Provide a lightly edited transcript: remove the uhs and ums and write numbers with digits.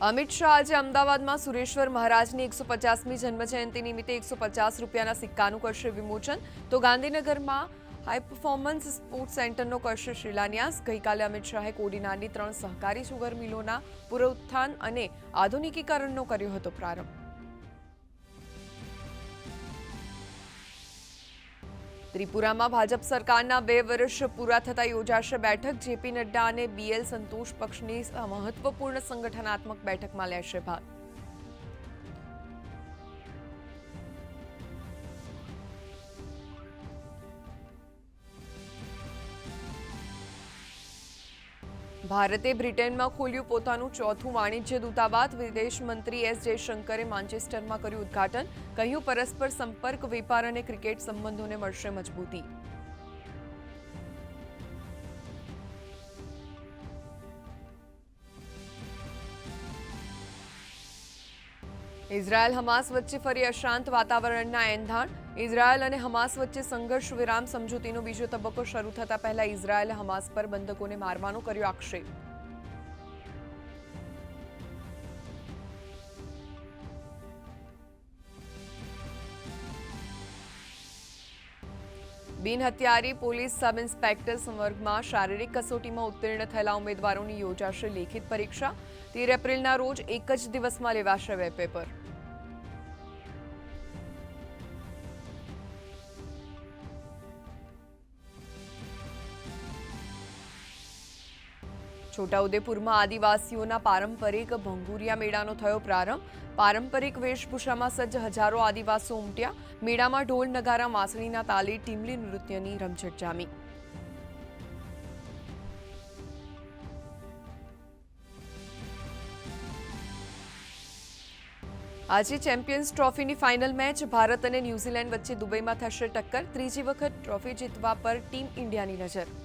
અમિત શાહ આજે અમદાવાદમાં સુરેશ્વર મહારાજની 150મી જન્મજયંતિ નિમિત્તે 150 રૂપિયાના સિક્કાનું કરશે વિમોચન, તો ગાંધીનગરમાં હાઈ પરફોર્મન્સ સ્પોર્ટ્સ સેન્ટરનો કરશે શિલાન્યાસ। ગઈકાલે અમિત શાહે કોડીનારની 3 સહકારી સુગર મિલોના પુનરુત્થાન અને આધુનિકીકરણનો કર્યો હતો પ્રારંભ। ત્રિપુરામાં ભાજપ સરકારના 2 વર્ષ પૂરા થતા યોજાશે બેઠક। જેપી નડ્ડા અને બીએલ સંતોષ પક્ષની મહત્વપૂર્ણ સંગઠનાત્મક બેઠકમાં લેશે ભાગ। ભારતે બ્રિટનમાં ખોલ્યું પોતાનું ચોથું વાણિજ્ય દૂતાવાસ। વિદેશ મંત્રી એસ જયશંકરે માન્ચેસ્ટરમાં કર્યું ઉદ્ઘાટન। કહ્યું, પરસ્પર સંપર્ક, વેપાર અને ક્રિકેટ સંબંધોને મળશે મજબૂતી। ઇઝરાયલ હમાસ વચ્ચે ફરી અશાંત વાતાવરણના એંધાણ। ઇઝરાયલ અને હમાસ વચ્ચે સંઘર્ષ વિરામ સમજૂતીનો બીજો તબક્કો શરૂ થતા પહેલા ઇઝરાયલે હમાસ પર બંધકોને મારવાનો કર્યો આક્ષેપ। બિનહથિયારી પોલીસ સબ ઇન્સ્પેક્ટર સંવર્ગમાં શારીરિક કસોટીમાં ઉત્તીર્ણ થયેલા ઉમેદવારોની યોજાશે લેખિત પરીક્ષા। 13 એપ્રિલના રોજ એક જ દિવસમાં લેવાશે 2 પેપર। છોટાઉદેપુરમાં આદિવાસીઓના પારંપરિક ભંગુરિયા મેળાનો થયો પ્રારંભ। પારંપરિક વેશભૂષામાં સજ્જ હજારો આદિવાસીઓ ઉમટ્યા। મેળામાં ઢોલ, નગારા, વાંસળીના તાલે ટીમલી નૃત્યની રમઝટ જામી। આજે ચેમ્પિયન્સ ટ્રોફીની ફાઇનલ મેચ ભારત અને ન્યૂઝીલેન્ડ વચ્ચે દુબઈમાં થશે ટક્કર। ત્રીજી વખત ટ્રોફી જીતવા પર ટીમ ઇન્ડિયાની નજર।